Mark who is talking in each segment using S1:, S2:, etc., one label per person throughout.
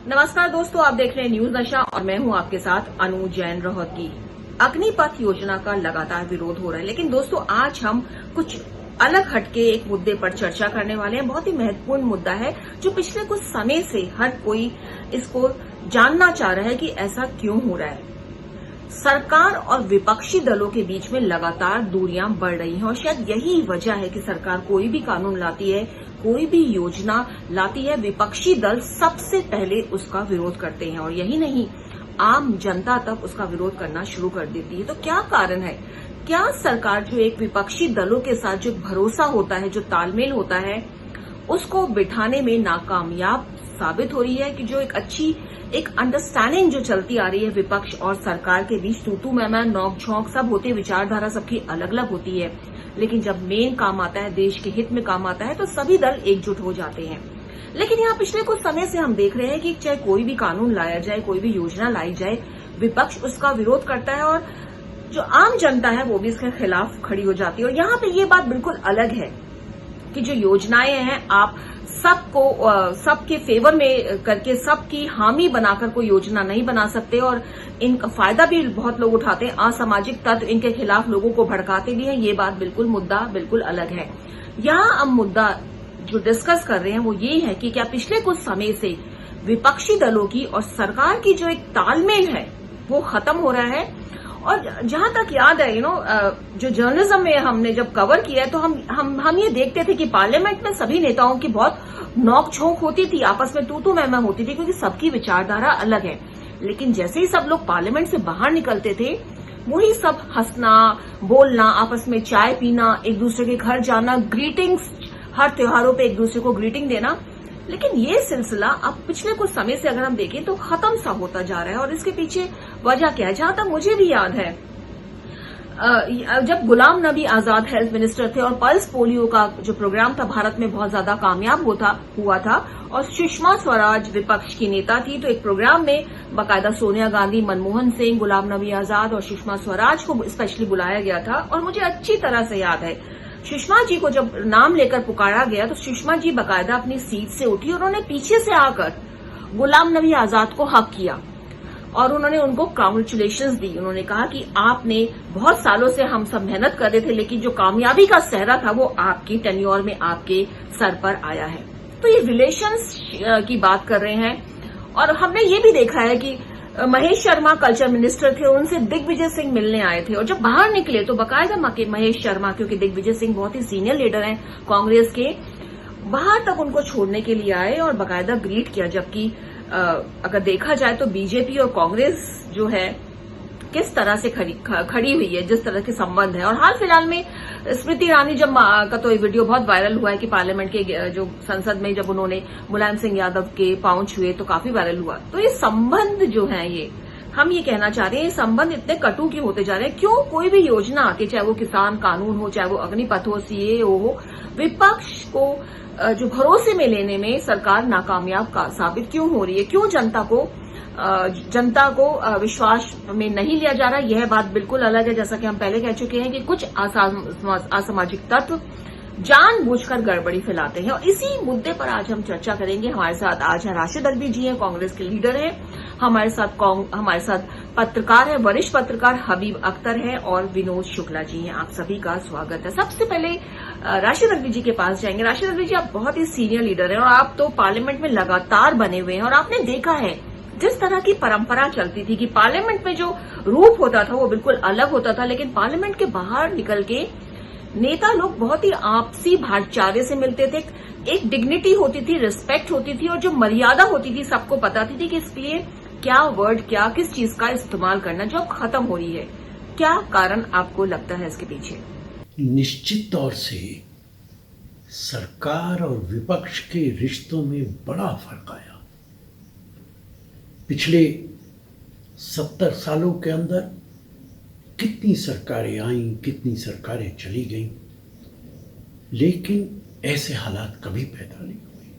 S1: नमस्कार दोस्तों, आप देख रहे हैं न्यूज नशा और मैं हूं आपके साथ अनु जैन रोहतगी। अग्निपथ योजना का लगातार विरोध हो रहा है, लेकिन दोस्तों आज हम कुछ अलग हटके एक मुद्दे पर चर्चा करने वाले हैं। बहुत ही महत्वपूर्ण मुद्दा है जो पिछले कुछ समय से हर कोई इसको जानना चाह रहा है कि ऐसा क्यों हो रहा है। सरकार और विपक्षी दलों के बीच में लगातार दूरियां बढ़ रही हैं और शायद यही वजह है कि सरकार कोई भी कानून लाती है, कोई भी योजना लाती है, विपक्षी दल सबसे पहले उसका विरोध करते हैं और यही नहीं, आम जनता तक उसका विरोध करना शुरू कर देती है। तो क्या कारण है? क्या सरकार जो एक विपक्षी दलों के साथ जो भरोसा होता है, जो तालमेल होता है, उसको बिठाने में नाकामयाब साबित हो रही है कि जो एक अंडरस्टैंडिंग जो चलती आ रही है विपक्ष और सरकार के बीच, तू मैं नोक झोंक सब होते, विचारधारा सबकी अलग अलग होती है, लेकिन जब मेन काम आता है, देश के हित में काम आता है, तो सभी दल एकजुट हो जाते हैं। लेकिन यहाँ पिछले कुछ समय से हम देख रहे हैं कि चाहे कोई भी कानून लाया जाए, कोई भी योजना लाई जाए, विपक्ष उसका विरोध करता है और जो आम जनता है वो भी इसके खिलाफ खड़ी हो जाती है। और यहाँ पे ये बात बिल्कुल अलग है कि जो योजनाएं हैं, आप सबके फेवर में करके, सबकी हामी बनाकर कोई योजना नहीं बना सकते और इनका फायदा भी बहुत लोग उठाते हैं। असामाजिक तत्व इनके खिलाफ लोगों को भड़काते भी हैं। ये बात मुद्दा बिल्कुल अलग है। यहाँ अब मुद्दा जो डिस्कस कर रहे हैं वो ये है कि क्या पिछले कुछ समय से विपक्षी दलों की और सरकार की जो एक तालमेल है वो खत्म हो रहा है। और जहां तक याद है, जो जर्नलिज्म में हमने जब कवर किया है, तो हम ये देखते थे कि पार्लियामेंट में सभी नेताओं की बहुत नोक-झोंक होती थी, आपस में तू मैं होती थी, क्योंकि सबकी विचारधारा अलग है। लेकिन जैसे ही सब लोग पार्लियामेंट से बाहर निकलते थे, वही सब हंसना, बोलना, आपस में चाय पीना, एक दूसरे के घर जाना, ग्रीटिंग्स, हर त्योहारों पे एक दूसरे को ग्रीटिंग देना। लेकिन ये सिलसिला अब पिछले कुछ समय से अगर हम देखें तो खत्म सा होता जा रहा है। और इसके पीछे वजह क्या है? जहां तक मुझे भी याद है, जब गुलाम नबी आजाद हेल्थ मिनिस्टर थे और पल्स पोलियो का जो प्रोग्राम था भारत में बहुत ज्यादा कामयाब हुआ था और सुषमा स्वराज विपक्ष की नेता थी, तो एक प्रोग्राम में बाकायदा सोनिया गांधी, मनमोहन सिंह, गुलाम नबी आजाद और सुषमा स्वराज को स्पेशली बुलाया गया था। और मुझे अच्छी तरह से याद है, सुषमा जी को जब नाम लेकर पुकारा गया तो सुषमा जी बाकायदा अपनी सीट से उठी और उन्होंने पीछे से आकर गुलाम नबी आजाद को हक किया और उन्होंने उनको कांग्रेचुलेशंस दी। उन्होंने कहा कि आपने बहुत सालों से हम सब मेहनत कर रहे थे, लेकिन जो कामयाबी का सेहरा था वो आपकी टेन्योर में आपके सर पर आया है। तो ये रिलेशंस की बात कर रहे हैं। और हमने ये भी देखा है कि महेश शर्मा कल्चर मिनिस्टर थे, उनसे दिग्विजय सिंह मिलने आए थे और जब बाहर निकले तो बाकायदा महेश शर्मा, क्योंकि दिग्विजय सिंह बहुत ही सीनियर लीडर हैं कांग्रेस के, बाहर तक उनको छोड़ने के लिए आए और बाकायदा ग्रीट किया। जबकि अगर देखा जाए तो बीजेपी और कांग्रेस जो है किस तरह से खड़ी हुई है, जिस तरह के संबंध है। और हाल फिलहाल में स्मृति ईरानी का तो ये वीडियो बहुत वायरल हुआ है कि पार्लियामेंट के जो संसद में जब उन्होंने मुलायम सिंह यादव के पांव छुए तो काफी वायरल हुआ। तो ये संबंध जो है, ये हम ये कहना चाह रहे हैं, ये संबंध इतने कटु क्यों होते जा रहे हैं? क्यों कोई भी योजना आती है, चाहे वो किसान कानून हो, चाहे वो अग्निपथ हो, सीए हो, विपक्ष को जो भरोसे में लेने में सरकार नाकामयाब साबित क्यों हो रही है? क्यों जनता को विश्वास में नहीं लिया जा रहा? यह बात बिल्कुल अलग है। जैसा कि हम पहले कह चुके हैं कि कुछ असामाजिक तत्व जानबूझकर गड़बड़ी फैलाते हैं और इसी मुद्दे पर आज हम चर्चा करेंगे। हमारे साथ आज है राशिद अल्वी जी हैं, कांग्रेस के लीडर हैं। हमारे साथ पत्रकार है, वरिष्ठ पत्रकार हबीब अख्तर है और विनोद शुक्ला जी हैं। आप सभी का स्वागत है। सबसे पहले राशिद अल्वी जी के पास जाएंगे। राशिद अल्वी जी, आप बहुत ही सीनियर लीडर हैं और आप तो पार्लियामेंट में लगातार बने हुए हैं और आपने देखा है जिस तरह की परंपरा चलती थी कि पार्लियामेंट में जो रूप होता था वो बिल्कुल अलग होता था, लेकिन पार्लियामेंट के बाहर निकल के नेता लोग बहुत ही आपसी भाईचारे से मिलते थे। एक डिग्निटी होती थी, रिस्पेक्ट होती थी और जो मर्यादा होती थी सबको पता थी कि इसके लिए क्या वर्ड, क्या किस चीज का इस्तेमाल करना, जो अब खत्म हो रही है। क्या कारण आपको लगता है इसके पीछे?
S2: निश्चित तौर से सरकार और विपक्ष के रिश्तों में बड़ा फर्क आया। पिछले 70 सालों के अंदर कितनी सरकारें आईं, कितनी सरकारें चली गईं, लेकिन ऐसे हालात कभी पैदा नहीं हुए।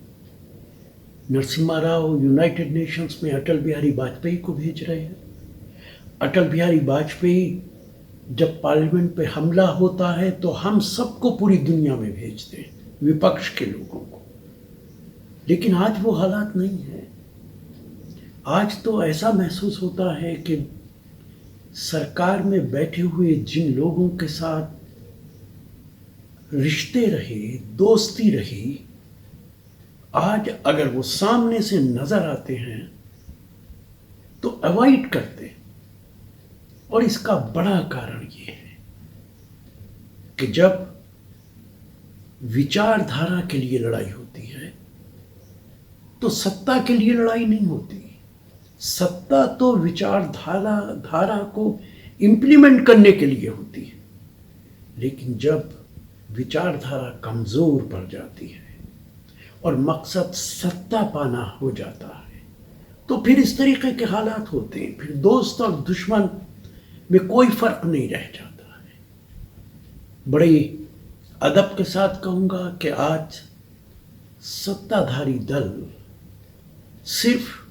S2: नरसिम्हा राव यूनाइटेड नेशंस में अटल बिहारी वाजपेयी को भेज रहे हैं। अटल बिहारी वाजपेयी जब पार्लियामेंट पे हमला होता है तो हम सबको पूरी दुनिया में भेजते हैं, विपक्ष के लोगों को। लेकिन आज वो हालात नहीं है। आज तो ऐसा महसूस होता है कि सरकार में बैठे हुए जिन लोगों के साथ रिश्ते रहे, दोस्ती रही, आज अगर वो सामने से नजर आते हैं तो अवॉइड करते हैं। और इसका बड़ा कारण ये है कि जब विचारधारा के लिए लड़ाई होती है तो सत्ता के लिए लड़ाई नहीं होती। सत्ता तो विचारधारा को इंप्लीमेंट करने के लिए होती है। लेकिन जब विचारधारा कमजोर पड़ जाती है और मकसद सत्ता पाना हो जाता है तो फिर इस तरीके के हालात होते हैं। फिर दोस्त और दुश्मन में कोई फर्क नहीं रह जाता है। बड़े अदब के साथ कहूंगा कि आज सत्ताधारी दल सिर्फ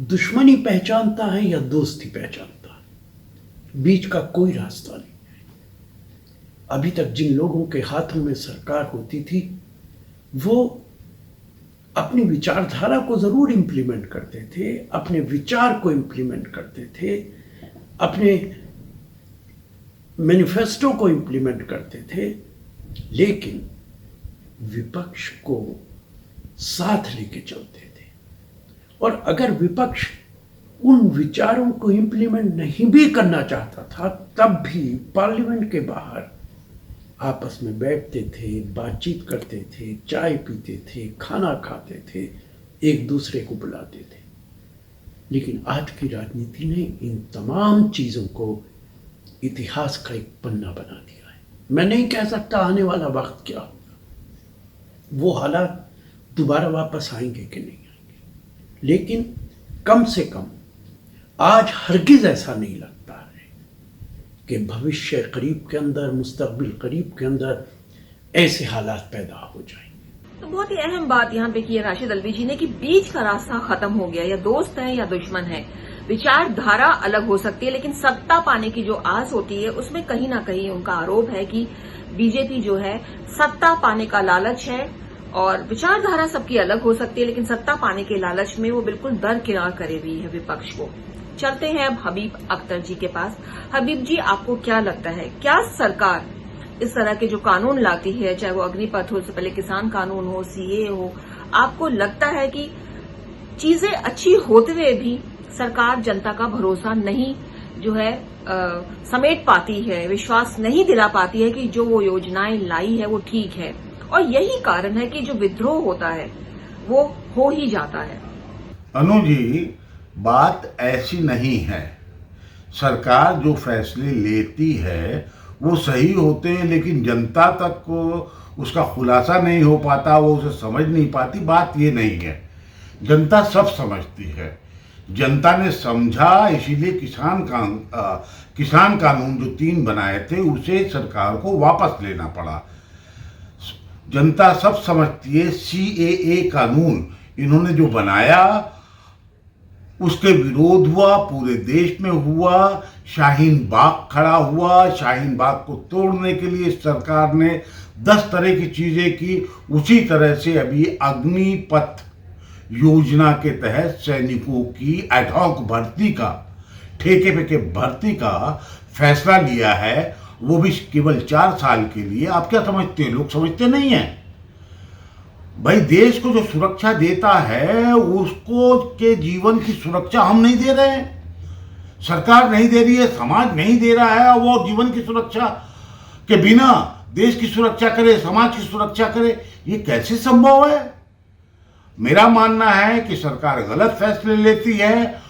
S2: दुश्मनी पहचानता है या दोस्ती पहचानता है, बीच का कोई रास्ता नहीं है। अभी तक जिन लोगों के हाथों में सरकार होती थी वो अपनी विचारधारा को जरूर इंप्लीमेंट करते थे, अपने विचार को इंप्लीमेंट करते थे, अपने मैनिफेस्टो को इंप्लीमेंट करते थे, लेकिन विपक्ष को साथ लेके चलते थे। और अगर विपक्ष उन विचारों को इंप्लीमेंट नहीं भी करना चाहता था तब भी पार्लियामेंट के बाहर आपस में बैठते थे, बातचीत करते थे, चाय पीते थे, खाना खाते थे, एक दूसरे को बुलाते थे। लेकिन आज की राजनीति ने इन तमाम चीज़ों को इतिहास का एक पन्ना बना दिया है। मैं नहीं कह सकता आने वाला वक्त क्या होगा, वो हालात दोबारा वापस आएंगे कि नहीं आएंगे, लेकिन कम से कम आज हरगिज ऐसा नहीं लगता है कि भविष्य करीब के अंदर, मुस्तकबिल करीब के अंदर ऐसे हालात पैदा हो जाएंगे।
S1: तो बहुत ही अहम बात यहाँ पे की है राशिद अल्वी जी ने कि बीच का रास्ता खत्म हो गया। या दोस्त है या दुश्मन है, विचारधारा अलग हो सकती है, लेकिन सत्ता पाने की जो आस होती है उसमें कहीं ना कहीं उनका आरोप है कि बीजेपी जो है सत्ता पाने का लालच है। और विचारधारा सबकी अलग हो सकती है, लेकिन सत्ता पाने के लालच में वो बिल्कुल दरकिनार करे हुई है विपक्ष को। चलते हैं अब हबीब अख्तर जी के पास। हबीब जी, आपको क्या लगता है, क्या सरकार इस तरह के जो कानून लाती है, चाहे वो अग्निपथ हो, उससे पहले किसान कानून हो, सीए हो, आपको लगता है कि चीजें अच्छी होते हुए भी सरकार जनता का भरोसा नहीं जो है समेट पाती है, विश्वास नहीं दिला पाती है कि जो वो योजनाएं लाई है वो ठीक है, और यही कारण है कि जो विद्रोह होता है वो हो ही जाता है?
S3: अनु जी, बात ऐसी नहीं है। सरकार जो फैसले लेती है वो सही होते हैं, लेकिन जनता तक को उसका खुलासा नहीं हो पाता, वो उसे समझ नहीं पाती। बात ये नहीं है, जनता सब समझती है। जनता ने समझा, इसीलिए किसान कानून जो 3 बनाए थे उसे सरकार को वापस लेना पड़ा। जनता सब समझती है। CAA कानून इन्होंने जो बनाया उसके विरोध हुआ, पूरे देश में हुआ, शाहीन बाग खड़ा हुआ। शाहीन बाग को तोड़ने के लिए सरकार ने 10 तरह की चीजें की। उसी तरह से अभी अग्निपथ योजना के तहत सैनिकों की एडहॉक भर्ती का, ठेके पे के भर्ती का फैसला लिया है, वो भी केवल 4 साल के लिए। आप क्या समझते हैं? लोग समझते नहीं है भाई। देश को जो सुरक्षा देता है उसको के जीवन की सुरक्षा हम नहीं दे रहे हैं, सरकार नहीं दे रही है, समाज नहीं दे रहा है। वो जीवन की सुरक्षा के बिना देश की सुरक्षा करे, समाज की सुरक्षा करे, ये कैसे संभव है? मेरा मानना है कि सरकार गलत फैसले लेती है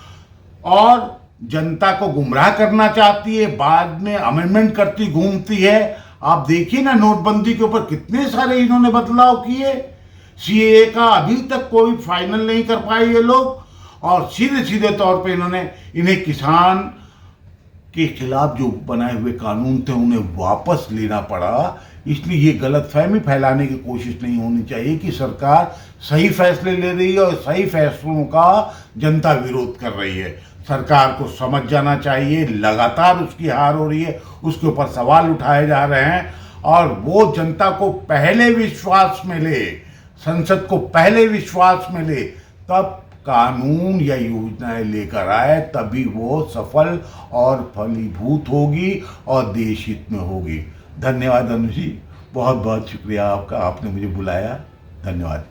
S3: और जनता को गुमराह करना चाहती है, बाद में अमेंडमेंट करती घूमती है। आप देखिए ना, नोटबंदी के ऊपर कितने सारे इन्होंने बदलाव किए। CAA का अभी तक कोई फाइनल नहीं कर पाए ये लोग, और सीधे सीधे तौर पे इन्हें किसान के खिलाफ जो बनाए हुए कानून थे उन्हें वापस लेना पड़ा। इसलिए ये गलतफहमी फैलाने की कोशिश नहीं होनी चाहिए कि सरकार सही फैसले ले रही है और सही फैसलों का जनता विरोध कर रही है। सरकार को समझ जाना चाहिए, लगातार उसकी हार हो रही है, उसके ऊपर सवाल उठाए जा रहे हैं, और वो जनता को पहले विश्वास में ले, संसद को पहले विश्वास में ले, तब कानून या योजनाएं लेकर आए, तभी वो सफल और फलीभूत होगी और देश हित में होगी। धन्यवाद अनुजी, बहुत बहुत शुक्रिया आपका, आपने मुझे बुलाया, धन्यवाद।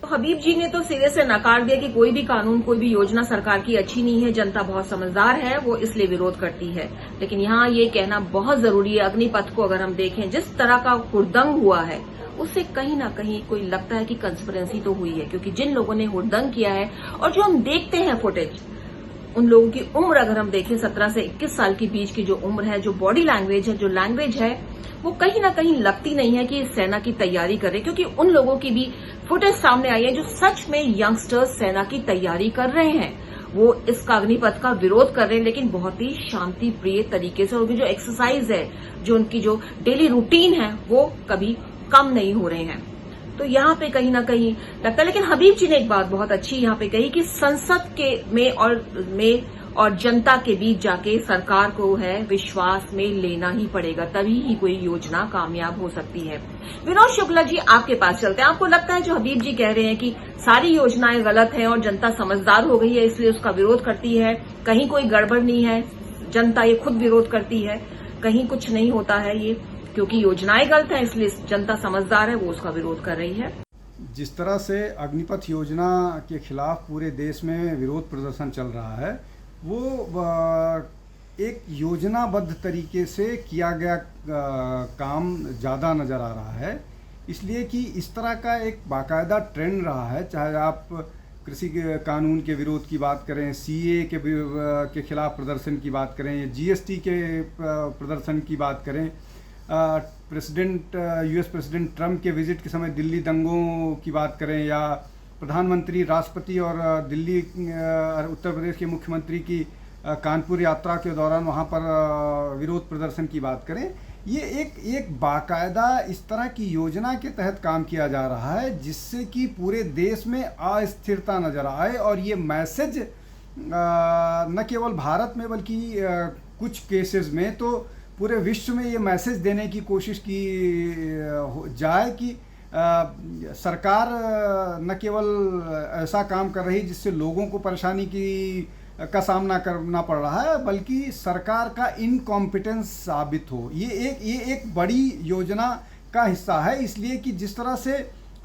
S1: हबीब जी ने तो सिरे से नकार दिया कि कोई भी कानून, कोई भी योजना सरकार की अच्छी नहीं है, जनता बहुत समझदार है, वो इसलिए विरोध करती है। लेकिन यहाँ ये कहना बहुत जरूरी है, अग्निपथ को अगर हम देखें जिस तरह का हुड़दंग हुआ है, उससे कहीं ना कहीं कोई लगता है कि कंस्पिरेसी तो हुई है, क्योंकि जिन लोगों ने हुड़दंग किया है और जो हम देखते हैं फुटेज, उन लोगों की उम्र अगर हम देखें 17 से 21 साल के बीच की जो उम्र है, जो बॉडी लैंग्वेज है, जो लैंग्वेज है, वो कहीं ना कहीं लगती नहीं है कि सेना की तैयारी कर रहे, क्योंकि उन लोगों की भी फुटेज सामने आई है जो सच में यंगस्टर्स सेना की तैयारी कर रहे हैं। वो इस अग्निपथ का विरोध कर रहे हैं, लेकिन बहुत ही शांति प्रिय तरीके से। उनकी जो एक्सरसाइज है, जो उनकी जो डेली रूटीन है, वो कभी कम नहीं हो रहे हैं। तो यहाँ पे कहीं ना कहीं लगता है। लेकिन हबीब जी ने एक बात बहुत अच्छी यहाँ पे कही कि संसद के में और जनता के बीच जाके सरकार को है विश्वास में लेना ही पड़ेगा, तभी ही कोई योजना कामयाब हो सकती है। विनोद शुक्ला जी, आपके पास चलते हैं। आपको लगता है जो हबीब जी कह रहे हैं कि सारी योजनाएं गलत हैं और जनता समझदार हो गई है इसलिए उसका विरोध करती है, कहीं कोई गड़बड़ नहीं है, जनता ये खुद विरोध करती है, कहीं कुछ नहीं होता है, ये क्योंकि योजनाएं गलत हैं इसलिए जनता समझदार है, वो उसका विरोध कर रही है?
S4: जिस तरह से अग्निपथ योजना के खिलाफ पूरे देश में विरोध प्रदर्शन चल रहा है, वो एक योजनाबद्ध तरीके से किया गया काम ज़्यादा नज़र आ रहा है। इसलिए कि इस तरह का एक बाकायदा ट्रेंड रहा है, चाहे आप कृषि के कानून के विरोध की बात करें, सीए के खिलाफ प्रदर्शन की बात करें, जीएसटी के प्रदर्शन की बात करें, यूएस प्रेसिडेंट ट्रंप के विजिट के समय दिल्ली दंगों की बात करें, या प्रधानमंत्री, राष्ट्रपति और दिल्ली उत्तर प्रदेश के मुख्यमंत्री की कानपुर यात्रा के दौरान वहाँ पर विरोध प्रदर्शन की बात करें, ये एक बाकायदा इस तरह की योजना के तहत काम किया जा रहा है जिससे कि पूरे देश में अस्थिरता नजर आए। और ये मैसेज न केवल भारत में बल्कि कुछ केसेस में तो पूरे विश्व में ये मैसेज देने की कोशिश की जाए कि सरकार न केवल ऐसा काम कर रही जिससे लोगों को परेशानी का सामना करना पड़ रहा है, बल्कि सरकार का इनकॉम्पिटेंस साबित हो। ये एक बड़ी योजना का हिस्सा है। इसलिए कि जिस तरह से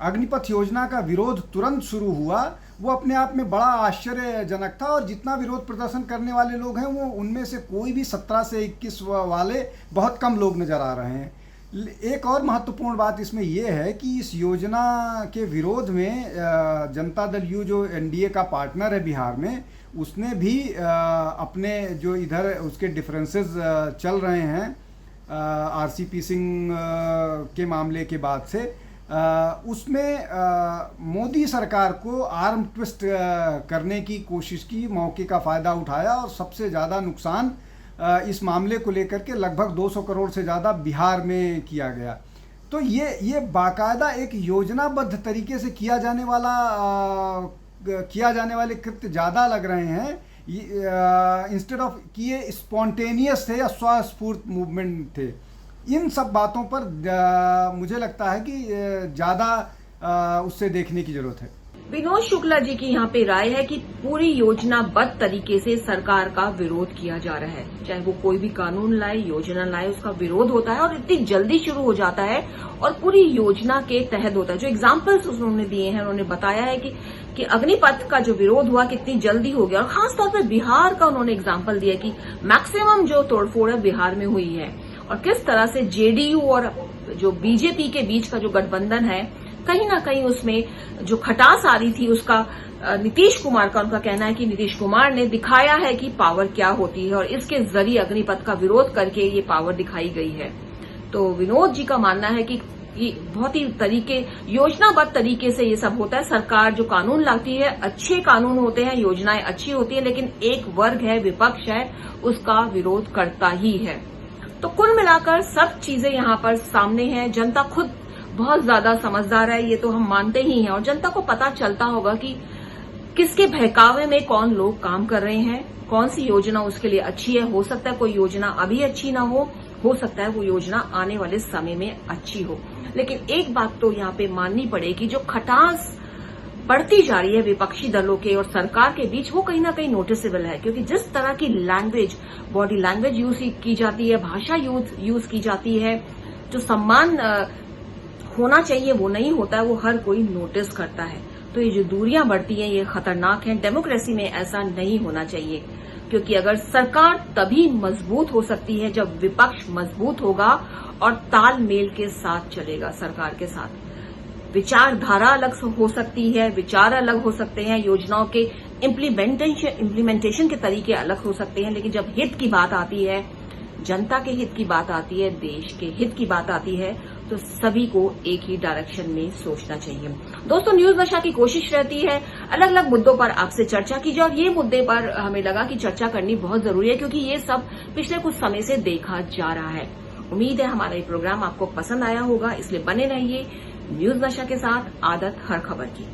S4: अग्निपथ योजना का विरोध तुरंत शुरू हुआ, वो अपने आप में बड़ा आश्चर्यजनक था। और जितना विरोध प्रदर्शन करने वाले लोग हैं, वो उनमें से कोई भी 17 से 21 वाले बहुत कम लोग नज़र आ रहे हैं। एक और महत्वपूर्ण बात इसमें यह है कि इस योजना के विरोध में जनता दल यू, जो एनडीए का पार्टनर है बिहार में, उसने भी अपने जो इधर उसके डिफरेंसेस चल रहे हैं आरसीपी सिंह के मामले के बाद से, उसमें मोदी सरकार को आर्म ट्विस्ट करने की कोशिश की, मौके का फ़ायदा उठाया और सबसे ज़्यादा नुकसान इस मामले को लेकर के लगभग 200 करोड़ से ज़्यादा बिहार में किया गया। तो ये बाकायदा एक योजनाबद्ध तरीके से किया जाने वाले कृत्य ज़्यादा लग रहे हैं, इंस्टेड ऑफ कि ये स्पॉन्टेनियस थे या स्वस्फूर्त मूवमेंट थे। इन सब बातों पर मुझे लगता है कि ज़्यादा उससे देखने की ज़रूरत है।
S1: विनोद शुक्ला जी की यहाँ पे राय है कि पूरी योजनाबद्ध तरीके से सरकार का विरोध किया जा रहा है, चाहे वो कोई भी कानून लाए, योजना लाए, उसका विरोध होता है और इतनी जल्दी शुरू हो जाता है और पूरी योजना के तहत होता है। जो एग्जाम्पल्स उन्होंने दिए हैं, उन्होंने बताया है कि अग्निपथ का जो विरोध हुआ कितनी जल्दी हो गया, और खासतौर पर बिहार का उन्होंने एग्जाम्पल दिया कि मैक्सिमम जो तोड़फोड़ है बिहार में हुई है, और किस तरह से जेडीयू और जो बीजेपी के बीच का जो गठबंधन है, कहीं ना कहीं उसमें जो खटास आ रही थी, उसका नीतीश कुमार का उनका कहना है कि नीतीश कुमार ने दिखाया है कि पावर क्या होती है और इसके जरिए अग्निपथ का विरोध करके ये पावर दिखाई गई है। तो विनोद जी का मानना है कि ये बहुत ही योजनाबद्ध तरीके से ये सब होता है। सरकार जो कानून लाती है, अच्छे कानून होते हैं, योजनाएं अच्छी होती है, लेकिन एक वर्ग है, विपक्ष है, उसका विरोध करता ही है। तो कुल मिलाकर सब चीजें यहाँ पर सामने हैं। जनता खुद बहुत ज्यादा समझदार है, ये तो हम मानते ही हैं, और जनता को पता चलता होगा कि किसके बहकावे में कौन लोग काम कर रहे हैं, कौन सी योजना उसके लिए अच्छी है। हो सकता है कोई योजना अभी अच्छी ना हो सकता है वो योजना आने वाले समय में अच्छी हो। लेकिन एक बात तो यहाँ पे माननी पड़ेगी, जो खटास बढ़ती जा रही है विपक्षी दलों के और सरकार के बीच, वो कहीं ना कहीं नोटिसेबल है। क्योंकि जिस तरह की लैंग्वेज, बॉडी लैंग्वेज यूज की जाती है, भाषा यूज की जाती है, जो सम्मान होना चाहिए वो नहीं होता है, वो हर कोई नोटिस करता है। तो ये जो दूरियां बढ़ती हैं ये खतरनाक है। डेमोक्रेसी में ऐसा नहीं होना चाहिए, क्योंकि अगर सरकार तभी मजबूत हो सकती है जब विपक्ष मजबूत होगा और तालमेल के साथ चलेगा सरकार के साथ। विचारधारा अलग हो सकती है, विचार अलग हो सकते हैं, योजनाओं के इम्प्लीमेंटेशन के तरीके अलग हो सकते हैं, लेकिन जब हित की बात आती है, जनता के हित की बात आती है, देश के हित की बात आती है, तो सभी को एक ही डायरेक्शन में सोचना चाहिए। दोस्तों, न्यूज नशा की कोशिश रहती है अलग अलग मुद्दों पर आपसे चर्चा की जाए, और ये मुद्दे पर हमें लगा कि चर्चा करनी बहुत जरूरी है, क्योंकि ये सब पिछले कुछ समय से देखा जा रहा है। उम्मीद है हमारा ये प्रोग्राम आपको पसंद आया होगा, इसलिए बने रहिए न्यूज नशा के साथ, आदत हर खबर की।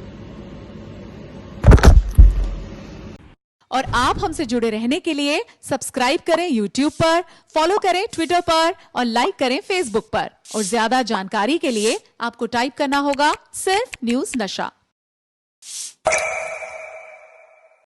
S5: और आप हमसे जुड़े रहने के लिए सब्सक्राइब करें YouTube पर, फॉलो करें Twitter पर और लाइक करें Facebook पर। और ज्यादा जानकारी के लिए आपको टाइप करना होगा सिर्फ न्यूज नशा।